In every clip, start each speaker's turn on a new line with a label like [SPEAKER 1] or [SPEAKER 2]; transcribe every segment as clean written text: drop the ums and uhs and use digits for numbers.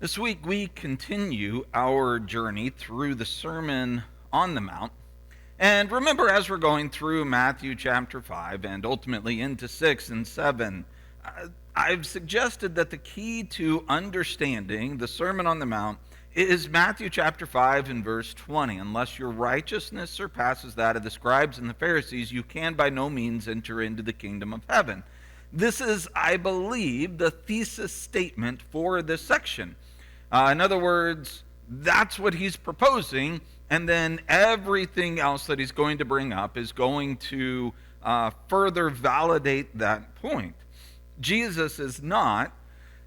[SPEAKER 1] This week we continue our journey through the Sermon on the Mount. And remember, as we're going through Matthew chapter 5 and ultimately into 6 and 7, I've suggested that the key to understanding the Sermon on the Mount is Matthew chapter 5 and verse 20. Unless your righteousness surpasses that of the scribes and the Pharisees, you can by no means enter into the kingdom of heaven. This is, I believe, the thesis statement for this section. In other words, that's what he's proposing, and then everything else that he's going to bring up is going to further validate that point. Jesus is not,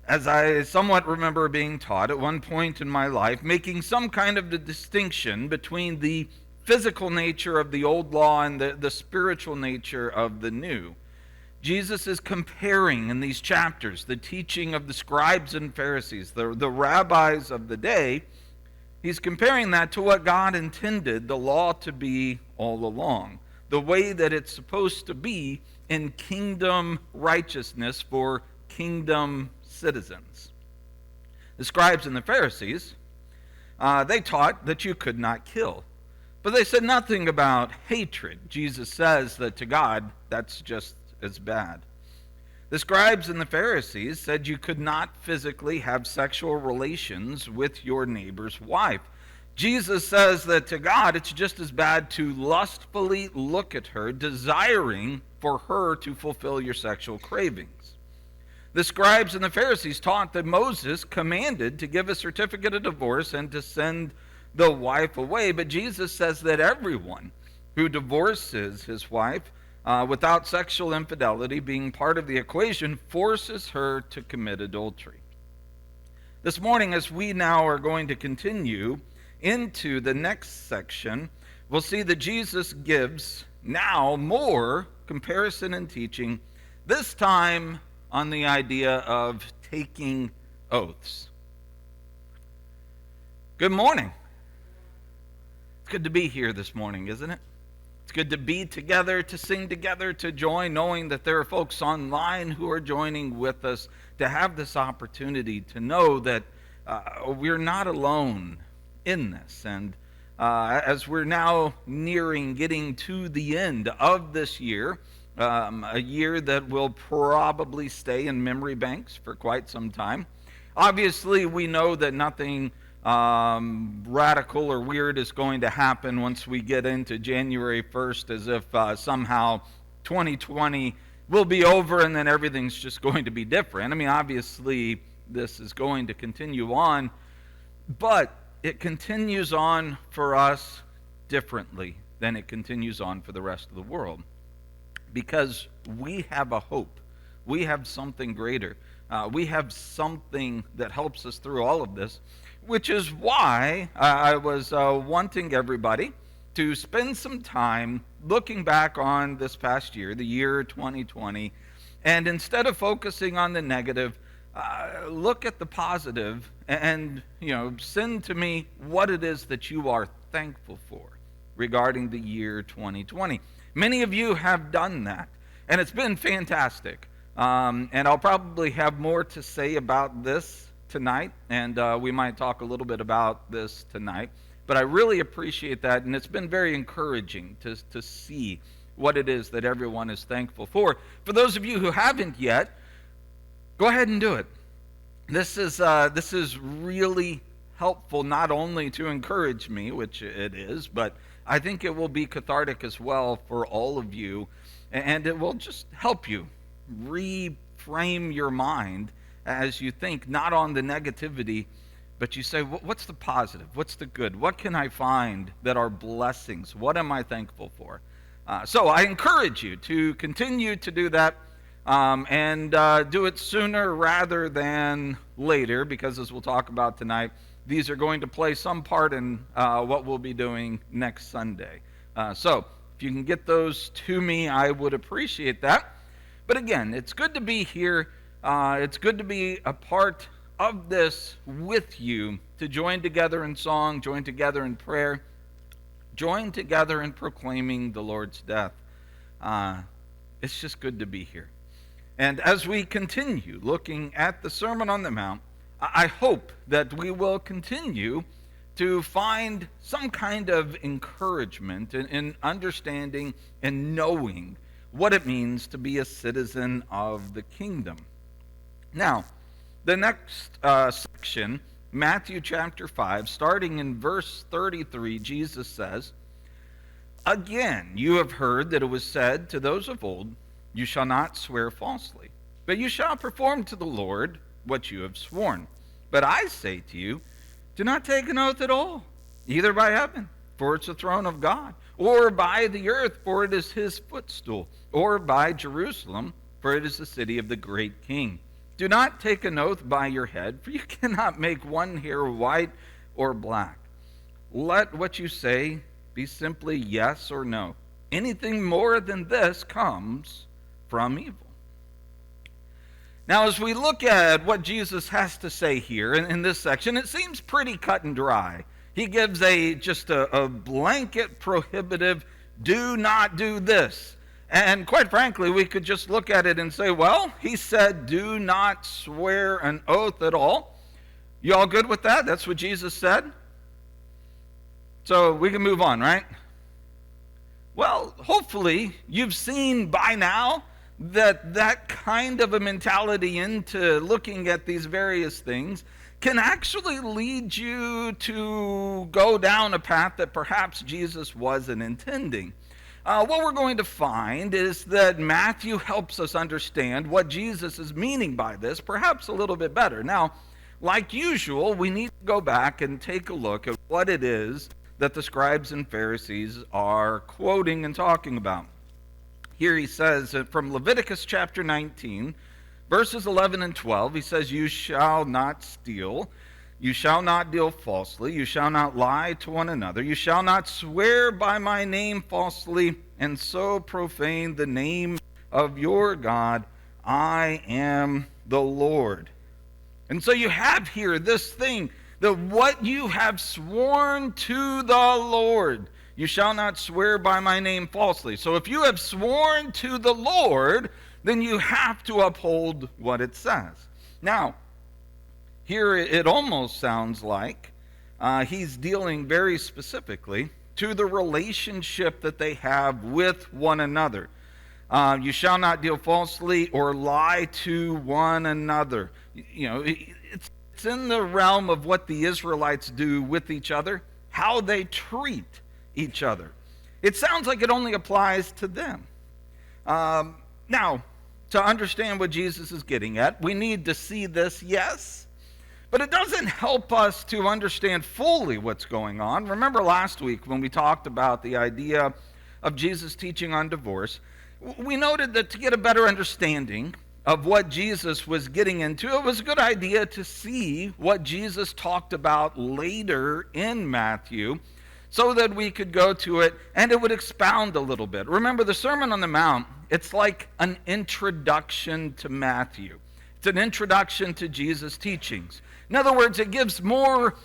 [SPEAKER 1] as I somewhat remember being taught at one point in my life, making some kind of a distinction between the physical nature of the old law and the spiritual nature of the new. Jesus is comparing in these chapters the teaching of the scribes and Pharisees, the rabbis of the day. He's comparing that to what God intended the law to be all along, the way that it's supposed to be in kingdom righteousness for kingdom citizens. The scribes and the Pharisees, they taught that you could not kill, but they said nothing about hatred. Jesus says that to God, that's just as bad. The scribes and the Pharisees said you could not physically have sexual relations with your neighbor's wife. Jesus says that to God it's just as bad to lustfully look at her, desiring for her to fulfill your sexual cravings. The scribes and the Pharisees taught that Moses commanded to give a certificate of divorce and to send the wife away, but Jesus says that everyone who divorces his wife without sexual infidelity being part of the equation forces her to commit adultery. This morning, as we now are going to continue into the next section, we'll see that Jesus gives now more comparison and teaching, this time on the idea of taking oaths. Good morning. It's good to be here this morning, isn't it? It's good to be together, to sing together, to join, knowing that there are folks online who are joining with us, to have this opportunity to know that we're not alone in this. And as we're now nearing getting to the end of this year, a year that will probably stay in memory banks for quite some time. Obviously, we know that nothing radical or weird is going to happen once we get into January 1st, as if somehow 2020 will be over and then everything's just going to be different. I mean, obviously, this is going to continue on, but it continues on for us differently than it continues on for the rest of the world, because we have a hope. We have something greater. We have something that helps us through all of this, which is why I was wanting everybody to spend some time looking back on this past year, the year 2020, and instead of focusing on the negative, look at the positive and, send to me what it is that you are thankful for regarding the year 2020. Many of you have done that, and it's been fantastic. And I'll probably have more to say about this tonight, and we might talk a little bit about this tonight. But I really appreciate that, and it's been very encouraging to see what it is that everyone is thankful for. For those of you who haven't yet, go ahead and do it. This is really helpful, not only to encourage me, which it is, but I think it will be cathartic as well for all of you, and it will just help you reframe your mind as you think not on the negativity, but you say, what's the positive? What's the good? What can I find that are blessings? What am I thankful for? So I encourage you to continue to do that, and do it sooner rather than later, because as we'll talk about tonight, these are going to play some part in what we'll be doing next Sunday. So if you can get those to me, I would appreciate that. But again, it's good to be here. It's good to be a part of this with you, to join together in song, join together in prayer, join together in proclaiming the Lord's death. It's just good to be here. And as we continue looking at the Sermon on the Mount, I hope that we will continue to find some kind of encouragement in understanding and knowing what it means to be a citizen of the kingdom. Now, the next section, Matthew chapter 5, starting in verse 33, Jesus says, "Again, you have heard that it was said to those of old, 'You shall not swear falsely, but you shall perform to the Lord what you have sworn.' But I say to you, do not take an oath at all, either by heaven, for it's the throne of God, or by the earth, for it is his footstool, or by Jerusalem, for it is the city of the great king. Do not take an oath by your head, for you cannot make one hair white or black. Let what you say be simply yes or no. Anything more than this comes from evil." Now, as we look at what Jesus has to say here in this section, it seems pretty cut and dry. He gives just a blanket prohibitive, do not do this. And quite frankly, we could just look at it and say, well, he said, do not swear an oath at all. You all good with that? That's what Jesus said? So we can move on, right? Well, hopefully you've seen by now that kind of a mentality into looking at these various things can actually lead you to go down a path that perhaps Jesus wasn't intending. What we're going to find is that Matthew helps us understand what Jesus is meaning by this, perhaps a little bit better. Now, like usual, we need to go back and take a look at what it is that the scribes and Pharisees are quoting and talking about. Here he says from Leviticus chapter 19, verses 11 and 12, he says, "You shall not steal. You shall not deal falsely. You shall not lie to one another. You shall not swear by my name falsely, and so profane the name of your God. I am the Lord." And so you have here this thing, that what you have sworn to the Lord, you shall not swear by my name falsely. So if you have sworn to the Lord, then you have to uphold what it says. Now, here it almost sounds like he's dealing very specifically to the relationship that they have with one another. You shall not deal falsely or lie to one another. You know, it's in the realm of what the Israelites do with each other, how they treat each other. It sounds like it only applies to them. Now, to understand what Jesus is getting at, we need to see this, yes, but it doesn't help us to understand fully what's going on. Remember last week when we talked about the idea of Jesus teaching on divorce, we noted that to get a better understanding of what Jesus was getting into, it was a good idea to see what Jesus talked about later in Matthew so that we could go to it and it would expound a little bit. Remember, the Sermon on the Mount, it's like an introduction to Matthew. It's an introduction to Jesus' teachings. In other words, it gives more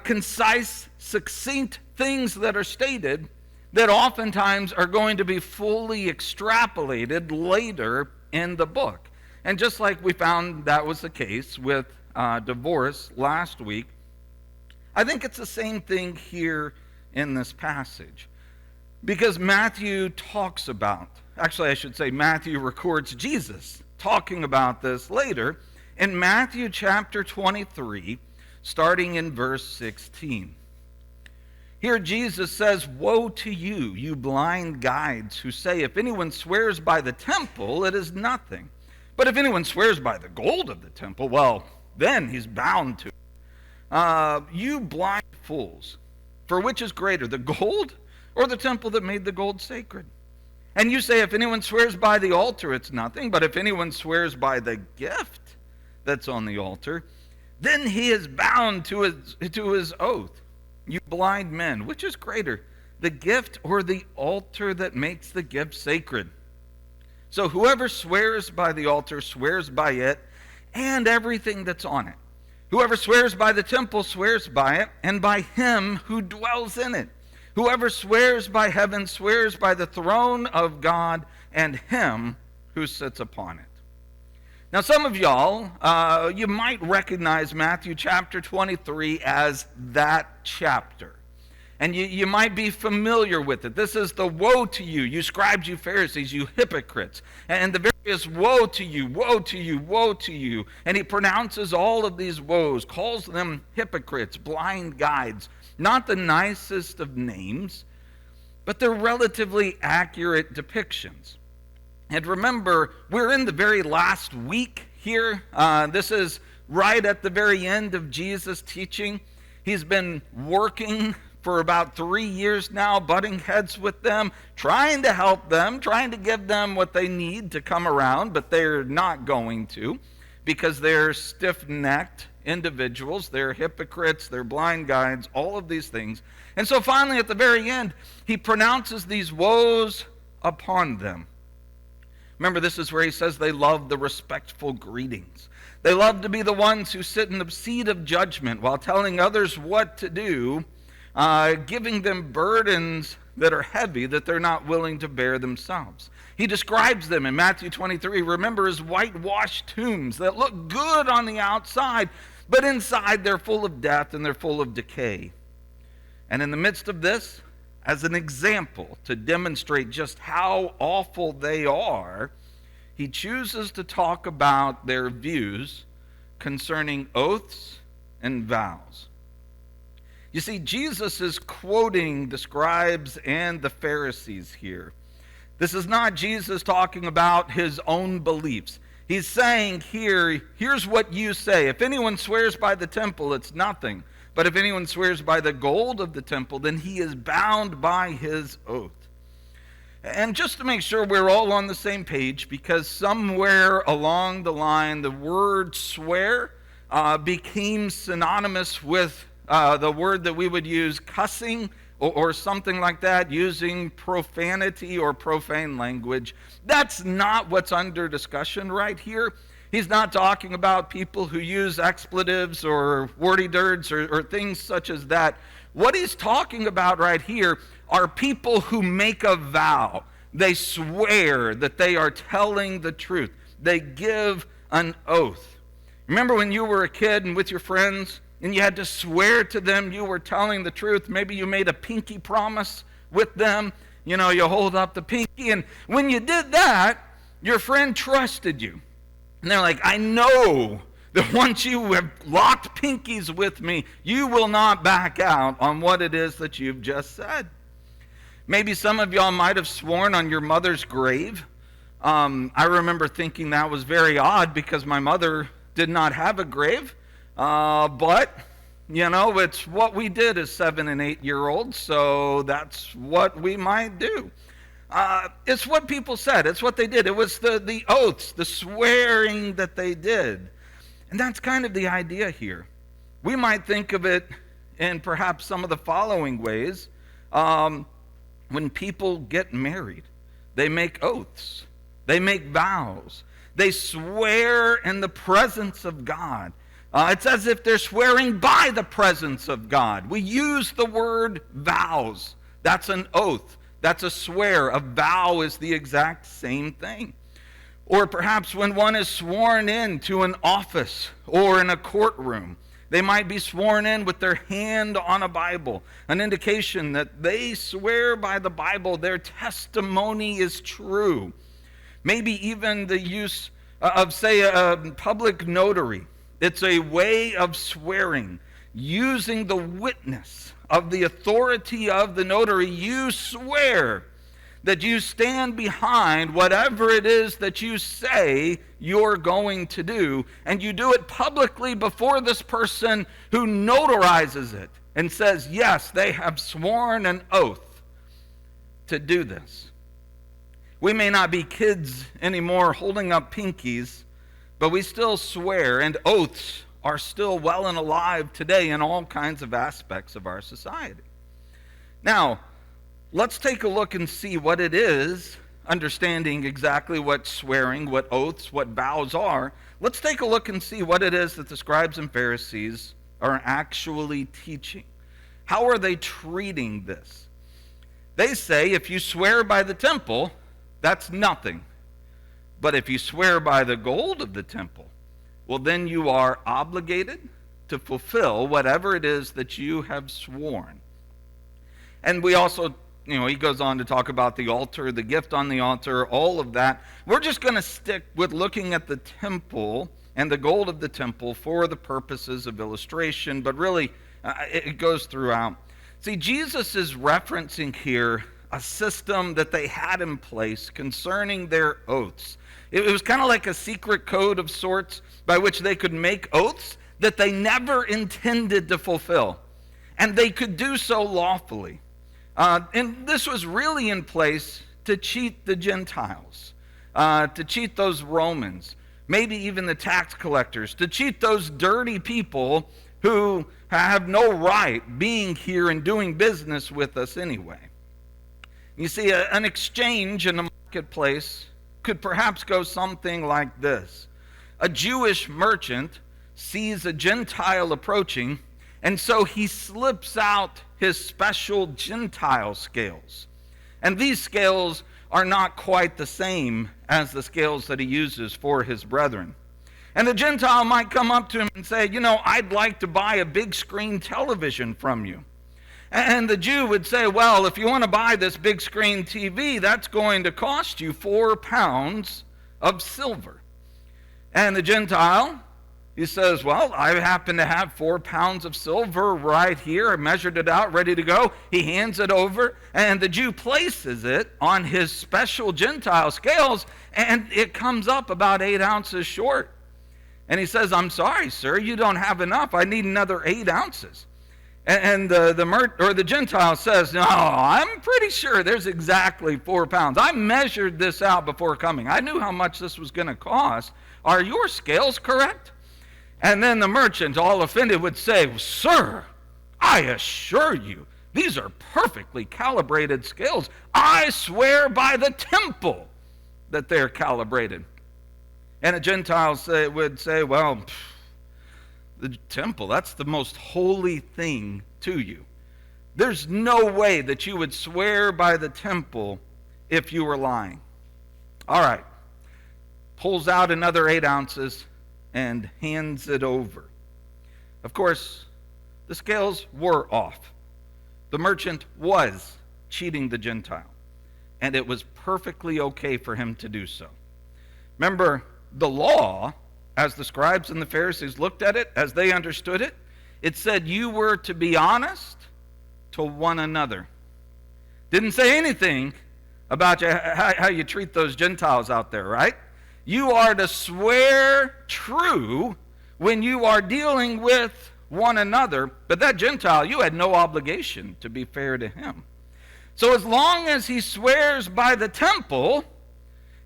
[SPEAKER 1] concise, succinct things that are stated that oftentimes are going to be fully extrapolated later in the book. And just like we found that was the case with divorce last week, I think it's the same thing here in this passage. Because Matthew talks about, actually I should say Matthew records Jesus talking about this later in Matthew chapter 23, starting in verse 16. Here Jesus says, "Woe to you, you blind guides, who say, if anyone swears by the temple, it is nothing. But if anyone swears by the gold of the temple, well, then he's bound to it. You blind fools, for which is greater, the gold or the temple that made the gold sacred? And you say, if anyone swears by the altar, it's nothing. But if anyone swears by the gift that's on the altar, then he is bound to his oath. You blind men, which is greater, the gift or the altar that makes the gift sacred? So whoever swears by the altar swears by it and everything that's on it. Whoever swears by the temple swears by it and by him who dwells in it. Whoever swears by heaven swears by the throne of God and him who sits upon it." Now, some of y'all, you might recognize Matthew chapter 23 as that chapter. And you might be familiar with it. This is the woe to you, you scribes, you Pharisees, you hypocrites. And the various woe to you, woe to you, woe to you. And he pronounces all of these woes, calls them hypocrites, blind guides. Not the nicest of names, but they're relatively accurate depictions. And remember, we're in the very last week here. This is right at the very end of Jesus' teaching. He's been working for about 3 years now, butting heads with them, trying to help them, trying to give them what they need to come around, but they're not going to because they're stiff-necked individuals, they're hypocrites, they're blind guides, all of these things. And so finally at the very end, he pronounces these woes upon them. Remember, this is where he says they love the respectful greetings. They love to be the ones who sit in the seat of judgment while telling others what to do, giving them burdens that are heavy that they're not willing to bear themselves. He describes them in Matthew 23, remember, as whitewashed tombs that look good on the outside, but inside they're full of death and they're full of decay. And in the midst of this, as an example to demonstrate just how awful they are, he chooses to talk about their views concerning oaths and vows. You see, Jesus is quoting the scribes and the Pharisees here. This is not Jesus talking about his own beliefs. He's saying here, here's what you say. If anyone swears by the temple, it's nothing. But if anyone swears by the gold of the temple, then he is bound by his oath. And just to make sure we're all on the same page, because somewhere along the line the word swear became synonymous with the word that we would use cussing or something like that, using profanity or profane language. That's not what's under discussion right here. He's not talking about people who use expletives or wordy-dirts or things such as that. What he's talking about right here are people who make a vow. They swear that they are telling the truth. They give an oath. Remember when you were a kid and with your friends and you had to swear to them you were telling the truth? Maybe you made a pinky promise with them. You know, you hold up the pinky, and when you did that, your friend trusted you. And they're like, I know that once you have locked pinkies with me, you will not back out on what it is that you've just said. Maybe some of y'all might have sworn on your mother's grave. I remember thinking that was very odd because my mother did not have a grave. But, you know, it's what we did as 7- and 8-year-olds, so that's what we might do. It's what people said. It's what they did. It was the oaths, the swearing that they did. And that's kind of the idea here. We might think of it in perhaps some of the following ways. When people get married, they make oaths. They make vows. They swear in the presence of God. It's as if they're swearing by the presence of God. We use the word vows. That's an oath. That's a swear. A vow is the exact same thing. Or perhaps when one is sworn in to an office or in a courtroom, they might be sworn in with their hand on a Bible, an indication that they swear by the Bible, their testimony is true. Maybe even the use of, say, a public notary. It's a way of swearing, using the witness of the authority of the notary. You swear that you stand behind whatever it is that you say you're going to do, and you do it publicly before this person who notarizes it and says, yes, they have sworn an oath to do this. We may not be kids anymore holding up pinkies, but we still swear, and oaths are still well and alive today in all kinds of aspects of our society. Now, let's take a look and see what it is, understanding exactly what swearing, what oaths, what vows are. Let's take a look and see what it is that the scribes and Pharisees are actually teaching. How are they treating this? They say if you swear by the temple, that's nothing. But if you swear by the gold of the temple, well, then you are obligated to fulfill whatever it is that you have sworn. And we also, he goes on to talk about the altar, the gift on the altar, all of that. We're just going to stick with looking at the temple and the gold of the temple for the purposes of illustration, but really it goes throughout. See, Jesus is referencing here a system that they had in place concerning their oaths. It was kind of like a secret code of sorts by which they could make oaths that they never intended to fulfill. And they could do so lawfully. And this was really in place to cheat the Gentiles, to cheat those Romans, maybe even the tax collectors, to cheat those dirty people who have no right being here and doing business with us anyway. You see, an exchange in the marketplace could perhaps go something like this. A Jewish merchant sees a Gentile approaching, and so he slips out his special Gentile scales. And these scales are not quite the same as the scales that he uses for his brethren. And the Gentile might come up to him and say, I'd like to buy a big screen television from you. And the Jew would say, well, if you want to buy this big screen TV, that's going to cost you 4 pounds of silver. And the Gentile, he says, well, I happen to have 4 pounds of silver right here. I measured it out, ready to go. He hands it over, and the Jew places it on his special Gentile scales, and it comes up about 8 ounces short. And he says, I'm sorry, sir, you don't have enough. I need another 8 ounces. And the Gentile says, no, I'm pretty sure there's exactly 4 pounds. I measured this out before coming. I knew how much this was going to cost. Are your scales correct? And then the merchant, all offended, would say, sir, I assure you, these are perfectly calibrated scales. I swear by the temple that they're calibrated. And a Gentile would say, well, the temple, that's the most holy thing to you. There's no way that you would swear by the temple if you were lying. All right. Pulls out another 8 ounces and hands it over. Of course, the scales were off. The merchant was cheating the Gentile, and it was perfectly okay for him to do so. Remember, the law, as the scribes and the Pharisees looked at it, as they understood it, it said you were to be honest to one another. Didn't say anything about how you treat those Gentiles out there, right? You are to swear true when you are dealing with one another, but that Gentile, you had no obligation to be fair to him. So as long as he swears by the temple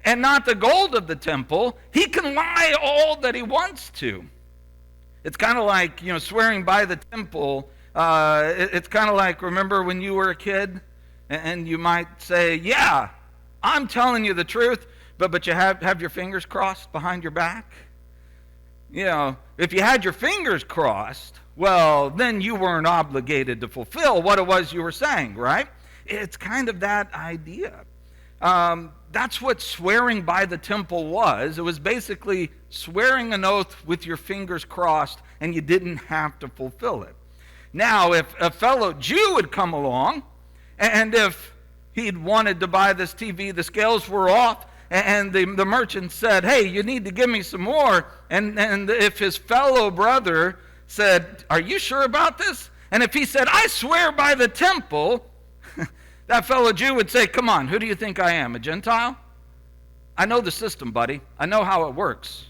[SPEAKER 1] and not the gold of the temple, he can lie all that he wants to. It's kind of like, swearing by the temple. It's kind of like, remember when you were a kid and you might say, yeah, I'm telling you the truth, but you have your fingers crossed behind your back. If you had your fingers crossed, well, then you weren't obligated to fulfill what it was you were saying, right? It's kind of that idea. That's what swearing by the temple was. It was basically swearing an oath with your fingers crossed, and you didn't have to fulfill it. Now, if a fellow Jew had come along, and if he'd wanted to buy this TV, the scales were off, and the merchant said, hey, you need to give me some more. And if his fellow brother said, are you sure about this? And if he said, I swear by the temple, that fellow Jew would say, come on, who do you think I am, a Gentile? I know the system, buddy. I know how it works.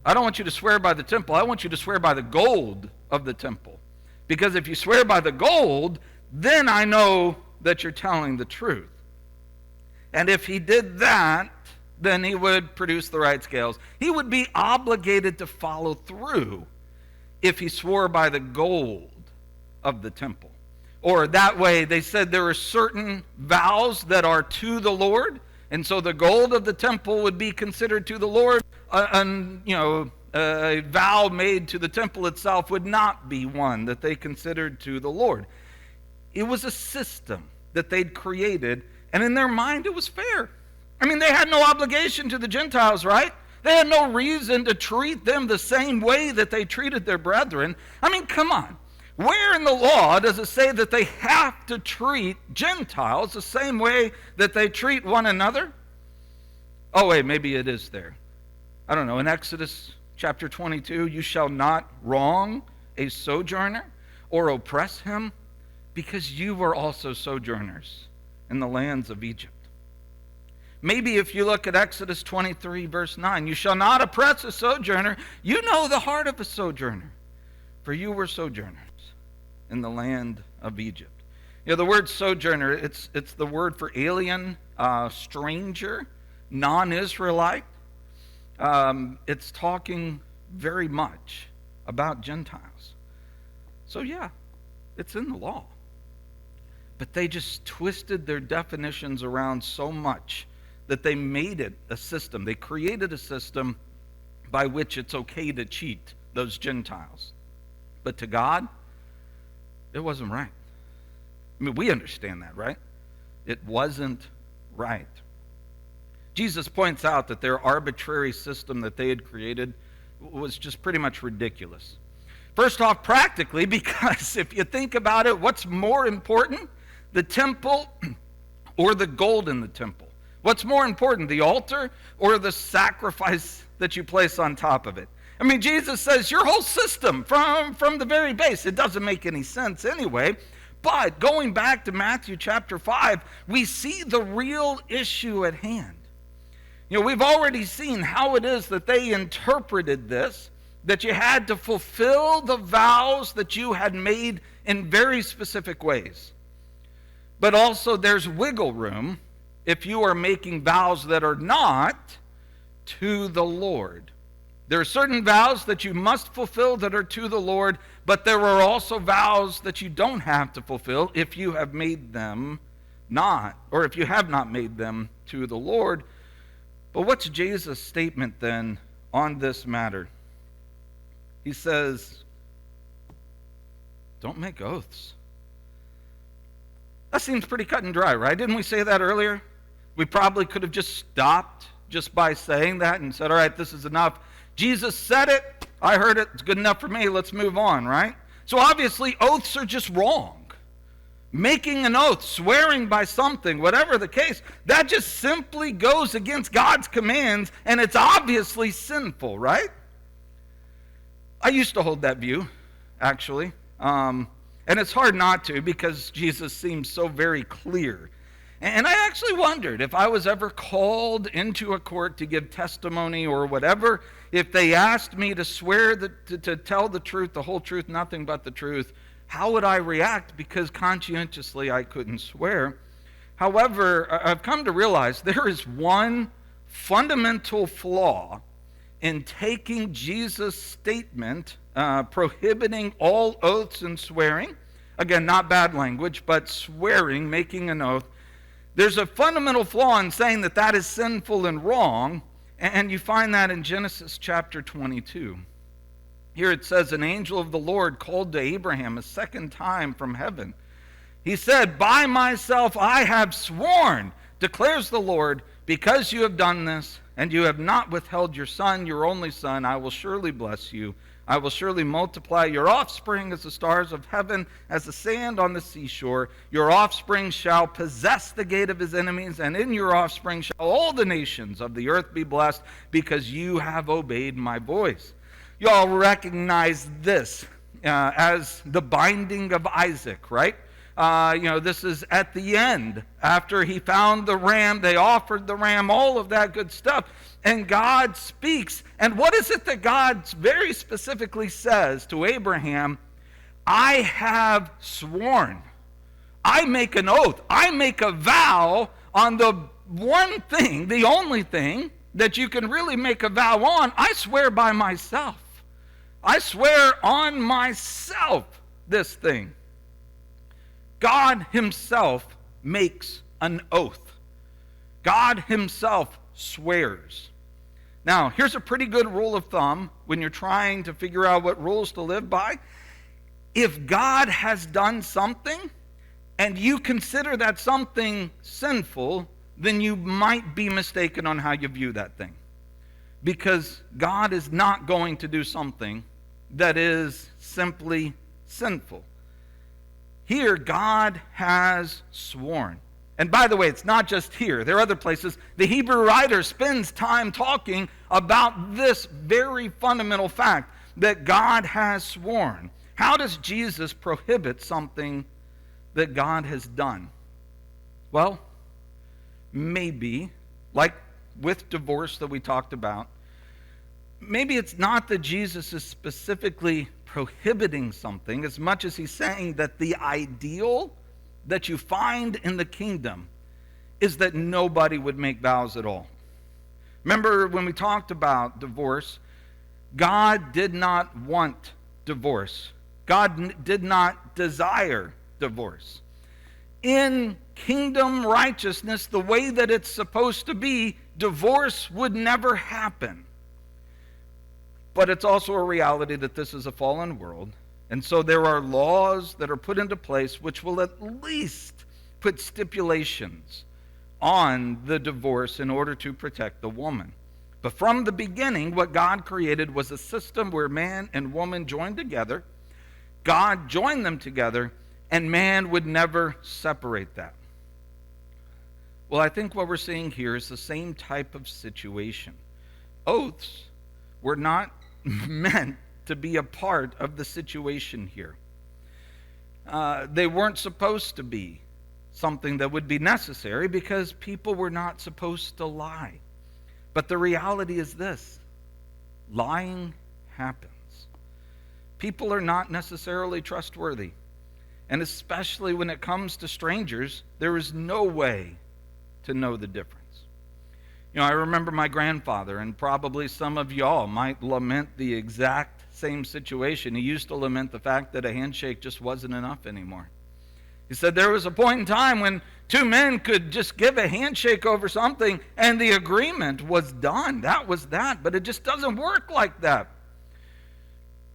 [SPEAKER 1] I don't want you to swear by the temple. I want you to swear by the gold of the temple. Because if you swear by the gold, then I know that you're telling the truth. And if he did that, then he would produce the right scales. He would be obligated to follow through if he swore by the gold of the temple. Or that way, they said there are certain vows that are to the Lord, and so the gold of the temple would be considered to the Lord. A vow made to the temple itself would not be one that they considered to the Lord. It was a system that they'd created, and in their mind it was fair. I mean, they had no obligation to the Gentiles, right? They had no reason to treat them the same way that they treated their brethren. I mean, come on. Where in the law does it say that they have to treat Gentiles the same way that they treat one another? Oh, wait, maybe it is there. I don't know. In Exodus chapter 22, you shall not wrong a sojourner or oppress him, because you were also sojourners in the lands of Egypt. Maybe if you look at Exodus 23, verse 9, you shall not oppress a sojourner. You know the heart of a sojourner, for you were sojourners in the land of Egypt. You know, the word sojourner, it's the word for alien, stranger, non-Israelite. It's talking very much about Gentiles. So yeah, it's in the law. But they just twisted their definitions around so much that they made it a system. They created a system by which it's okay to cheat those Gentiles. But to God, it wasn't right. I mean, we understand that, right? It wasn't right. Jesus points out that their arbitrary system that they had created was just pretty much ridiculous. First off, practically, because if you think about it, what's more important, the temple or the gold in the temple? What's more important, the altar or the sacrifice that you place on top of it? I mean, Jesus says your whole system from the very base, it doesn't make any sense anyway. But going back to Matthew chapter 5, we see the real issue at hand. You know, we've already seen how it is that they interpreted this, that you had to fulfill the vows that you had made in very specific ways. But also there's wiggle room if you are making vows that are not to the Lord. There are certain vows that you must fulfill that are to the Lord, but there are also vows that you don't have to fulfill if you have made them not, or if you have not made them to the Lord. But what's Jesus' statement then on this matter? He says, don't make oaths. That seems pretty cut and dry, right? Didn't we say that earlier? We probably could have just stopped just by saying that and said, all right, this is enough. Jesus said it. I heard it. It's good enough for me. Let's move on, right? So obviously, oaths are just wrong. Making an oath, swearing by something, whatever the case, that just simply goes against God's commands, and it's obviously sinful, right? I used to hold that view, actually. And it's hard not to, because Jesus seems so very clear. And I actually wondered if I was ever called into a court to give testimony or whatever, if they asked me to swear to tell the truth, the whole truth, nothing but the truth, how would I react? Because conscientiously I couldn't swear. However, I've come to realize there is one fundamental flaw in taking Jesus' statement prohibiting all oaths and swearing. Again, not bad language, but swearing, making an oath. There's a fundamental flaw in saying that that is sinful and wrong, and you find that in Genesis chapter 22. Here it says, an angel of the Lord called to Abraham a second time from heaven. He said, by myself I have sworn, declares the Lord, because you have done this, and you have not withheld your son, your only son, I will surely bless you. I will surely multiply your offspring as the stars of heaven, as the sand on the seashore. Your offspring shall possess the gate of his enemies, and in your offspring shall all the nations of the earth be blessed, because you have obeyed my voice. You all recognize this as the binding of Isaac, right? This is at the end. After he found the ram, they offered the ram, all of that good stuff. And God speaks. And what is it that God very specifically says to Abraham? I have sworn. I make an oath. I make a vow on the one thing, the only thing that you can really make a vow on. I swear by myself. I swear on myself this thing. God himself makes an oath. God himself swears. Now, here's a pretty good rule of thumb when you're trying to figure out what rules to live by. If God has done something and you consider that something sinful, then you might be mistaken on how you view that thing. Because God is not going to do something that is simply sinful. Here, God has sworn. And by the way, it's not just here. There are other places. The Hebrew writer spends time talking about this very fundamental fact that God has sworn. How does Jesus prohibit something that God has done? Well, maybe, like with divorce that we talked about, maybe it's not that Jesus is specifically prohibiting something as much as he's saying that the ideal that you find in the kingdom is that nobody would make vows at all. Remember when we talked about divorce, God did not want divorce. God did not desire divorce. In kingdom righteousness, the way that it's supposed to be, divorce would never happen. But it's also a reality that this is a fallen world. And so there are laws that are put into place which will at least put stipulations on the divorce in order to protect the woman. But from the beginning, what God created was a system where man and woman joined together. God joined them together, and man would never separate that. Well, I think what we're seeing here is the same type of situation. Oaths were not meant to be a part of the situation here. They weren't supposed to be something that would be necessary because people were not supposed to lie. But the reality is this: lying happens. People are not necessarily trustworthy. And especially when it comes to strangers, there is no way to know the difference. You know, I remember my grandfather, and probably some of y'all might lament the exact same situation. He used to lament the fact that a handshake just wasn't enough anymore. He said there was a point in time when two men could just give a handshake over something and the agreement was done. That was that, but it just doesn't work like that.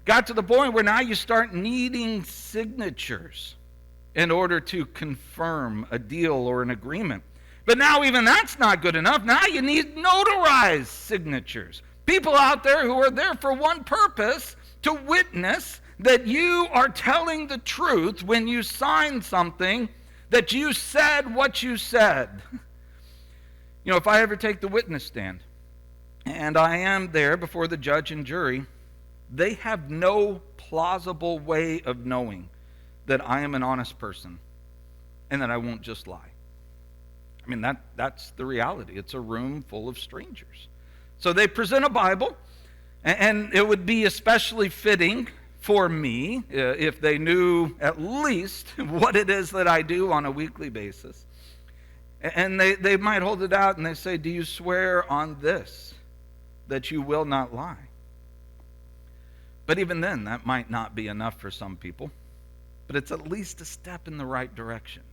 [SPEAKER 1] Got to the point where now you start needing signatures in order to confirm a deal or an agreement. But now even that's not good enough. Now you need notarized signatures. People out there who are there for one purpose: to witness that you are telling the truth when you sign something, that you said what you said. You know, if I ever take the witness stand and I am there before the judge and jury, they have no plausible way of knowing that I am an honest person and that I won't just lie. I mean, that's the reality. It's a room full of strangers. So they present a Bible, and it would be especially fitting for me if they knew at least what it is that I do on a weekly basis. And they might hold it out and they say, "Do you swear on this that you will not lie?" But even then, that might not be enough for some people. But it's at least a step in the right direction.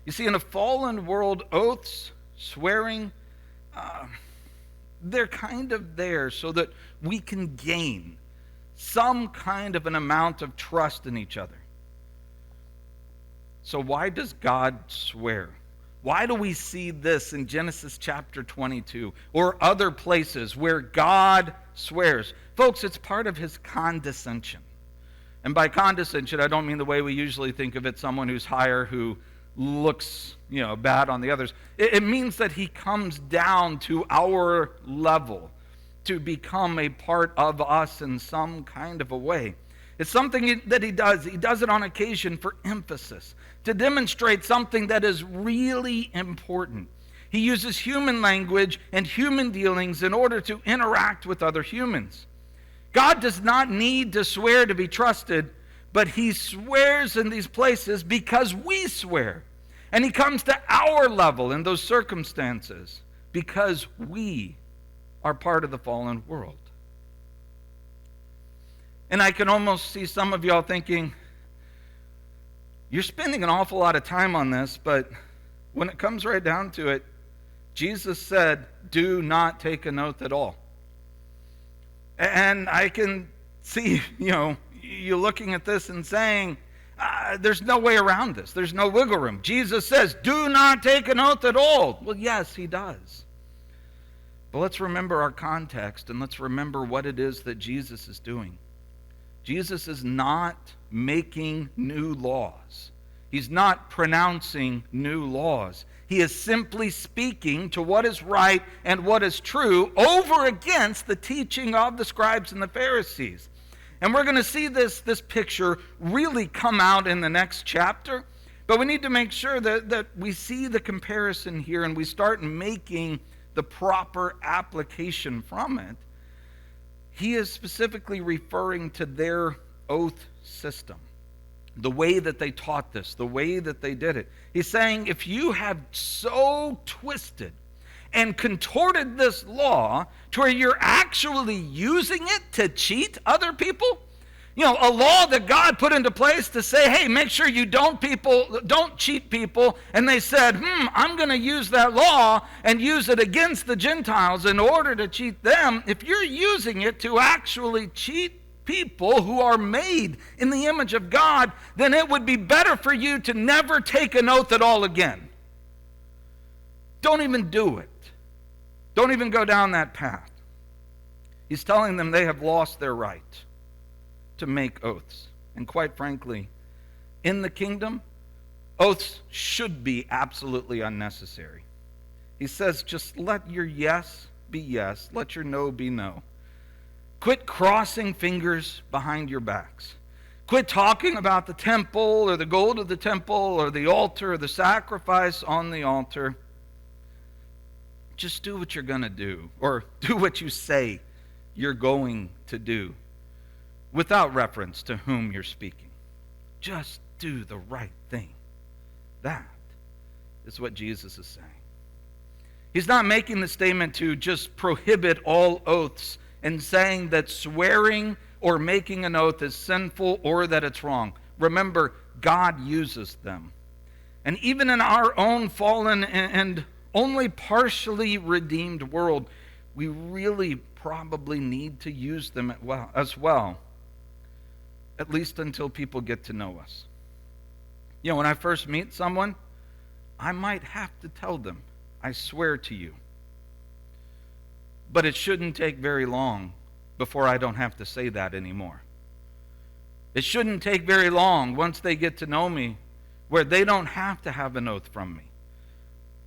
[SPEAKER 1] You see, in a fallen world, oaths, swearing, they're kind of there so that we can gain some kind of an amount of trust in each other. So why does God swear? Why do we see this in Genesis chapter 22 or other places where God swears? Folks, it's part of his condescension. And by condescension, I don't mean the way we usually think of it, someone who's higher who looks, bad on the others. It means that he comes down to our level to become a part of us in some kind of a way. It's something that he does. He does it on occasion for emphasis, to demonstrate something that is really important. He uses human language and human dealings in order to interact with other humans. God does not need to swear to be trusted, but he swears in these places because we swear. And he comes to our level in those circumstances because we are part of the fallen world. And I can almost see some of y'all thinking, you're spending an awful lot of time on this, but when it comes right down to it, Jesus said, do not take an oath at all. And I can see, you looking at this and saying, There's no way around this. There's no wiggle room. Jesus says, do not take an oath at all. Well, yes, he does. But let's remember our context, and let's remember what it is that Jesus is doing. Jesus is not making new laws. He's not pronouncing new laws. He is simply speaking to what is right and what is true over against the teaching of the scribes and the Pharisees. And we're going to see this picture really come out in the next chapter. But we need to make sure that we see the comparison here and we start making the proper application from it. He is specifically referring to their oath system, the way that they taught this, the way that they did it. He's saying if you have so twisted and contorted this law to where you're actually using it to cheat other people, a law that God put into place to say, hey, make sure you don't cheat people, and they said, I'm going to use that law and use it against the Gentiles in order to cheat them. If you're using it to actually cheat people who are made in the image of God, then it would be better for you to never take an oath at all again. Don't even do it. Don't even go down that path. He's telling them they have lost their right to make oaths. And quite frankly, in the kingdom, oaths should be absolutely unnecessary. He says, just let your yes be yes, let your no be no. Quit crossing fingers behind your backs. Quit talking about the temple or the gold of the temple or the altar or the sacrifice on the altar. Just do what you're going to do, or do what you say you're going to do, without reference to whom you're speaking. Just do the right thing. That is what Jesus is saying. He's not making the statement to just prohibit all oaths and saying that swearing or making an oath is sinful or that it's wrong. Remember, God uses them. And even in our own fallen and only partially redeemed world, we really probably need to use them as well, at least until people get to know us. When I first meet someone, I might have to tell them, I swear to you. But it shouldn't take very long before I don't have to say that anymore. It shouldn't take very long once they get to know me where they don't have to have an oath from me,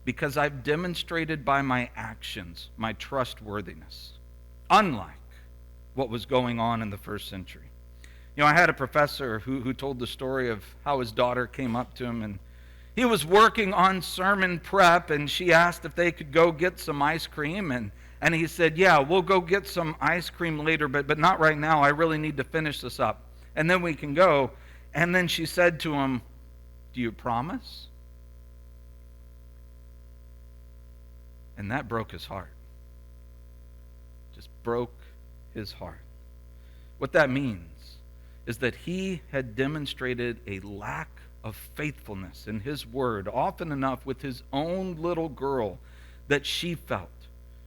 [SPEAKER 1] because I've demonstrated by my actions my trustworthiness, unlike what was going on in the first century. I had a professor who told the story of how his daughter came up to him, and he was working on sermon prep, and she asked if they could go get some ice cream, and he said, yeah, we'll go get some ice cream later, but not right now. I really need to finish this up, and then we can go. And then she said to him, do you promise? And that broke his heart. Just broke his heart. What that means is that he had demonstrated a lack of faithfulness in his word often enough with his own little girl that she felt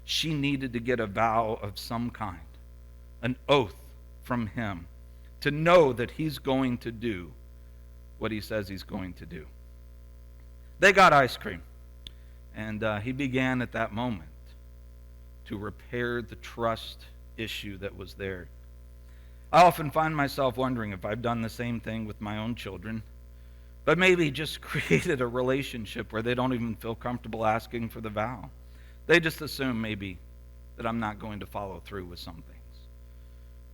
[SPEAKER 1] she needed to get a vow of some kind, an oath from him, to know that he's going to do what he says he's going to do. They got ice cream, and he began at that moment to repair the trust issue that was there. I often find myself wondering if I've done the same thing with my own children, but maybe just created a relationship where they don't even feel comfortable asking for the vow. They just assume maybe that I'm not going to follow through with some things.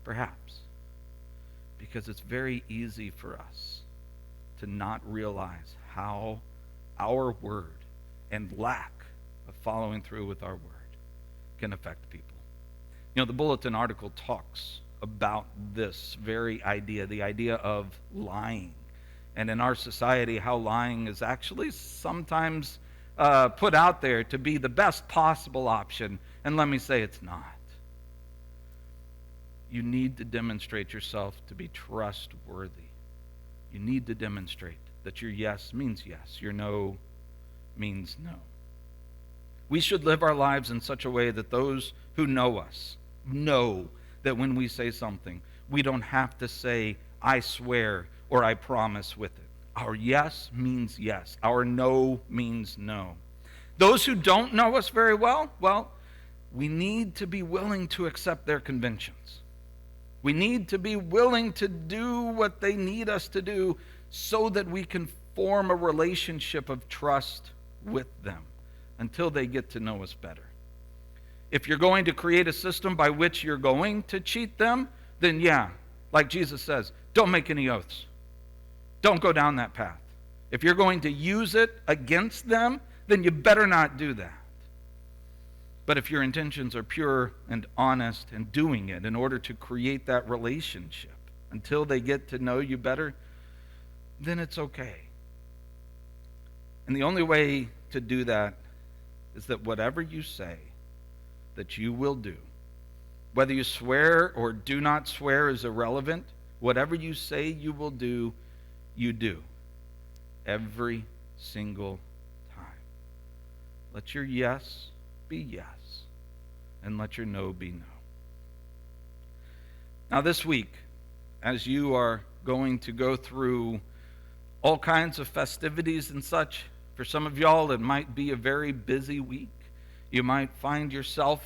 [SPEAKER 1] Perhaps. Because it's very easy for us to not realize how our word and lack of following through with our word can affect people. The Bulletin article talks about this very idea, the idea of lying. And in our society, how lying is actually sometimes put out there to be the best possible option. And let me say it's not. You need to demonstrate yourself to be trustworthy. You need to demonstrate that your yes means yes, your no means no. We should live our lives in such a way that those who know us know that when we say something, we don't have to say, I swear, or I promise with it. Our yes means yes. Our no means no. Those who don't know us very well, we need to be willing to accept their convictions. We need to be willing to do what they need us to do so that we can form a relationship of trust with them until they get to know us better. If you're going to create a system by which you're going to cheat them, then yeah, like Jesus says, don't make any oaths. Don't go down that path. If you're going to use it against them, then you better not do that. But if your intentions are pure and honest and doing it in order to create that relationship until they get to know you better, then it's okay. And the only way to do that is that whatever you say that you will do, whether you swear or do not swear is irrelevant, whatever you say you will do, you do. Every single time. Let your yes be yes, and let your no be no. Now this week, as you are going to go through all kinds of festivities and such, for some of y'all it might be a very busy week. You might find yourself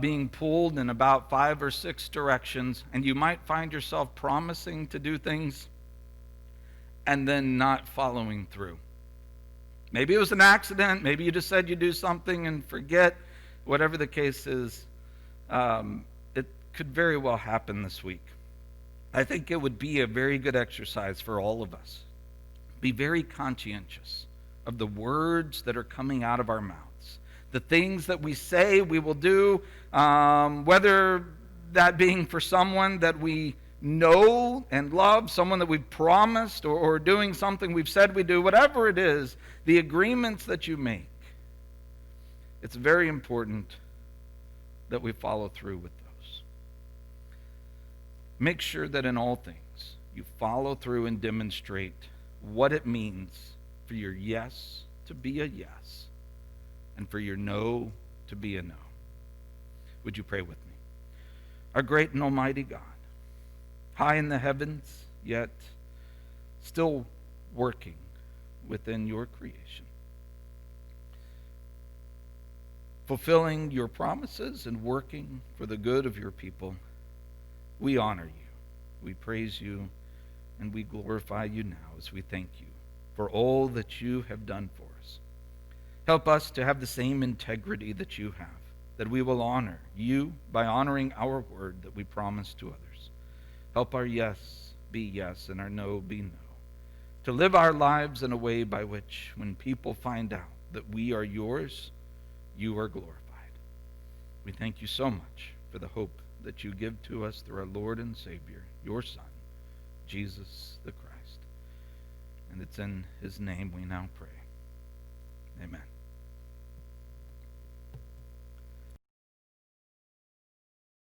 [SPEAKER 1] being pulled in about 5 or 6 directions, and you might find yourself promising to do things and then not following through. Maybe it was an accident. Maybe you just said you do something and forget. Whatever the case is, it could very well happen this week. I think it would be a very good exercise for all of us. Be very conscientious of the words that are coming out of our mouths. The things that we say we will do, whether that being for someone that we know and love, someone that we've promised, or doing something we've said we do, whatever it is, the agreements that you make, it's very important that we follow through with those. Make sure that in all things you follow through and demonstrate what it means for your yes to be a yes and for your no to be a no. Would you pray with me? Our great and almighty God, high in the heavens, yet still working within your creation, fulfilling your promises and working for the good of your people, we honor you, we praise you, and we glorify you now as we thank you for all that you have done for us. Help us to have the same integrity that you have, that we will honor you by honoring our word that we promise to others. Help our yes be yes and our no be no. To live our lives in a way by which when people find out that we are yours, you are glorified. We thank you so much for the hope that you give to us through our Lord and Savior, your Son, Jesus the Christ. And it's in his name we now pray. Amen.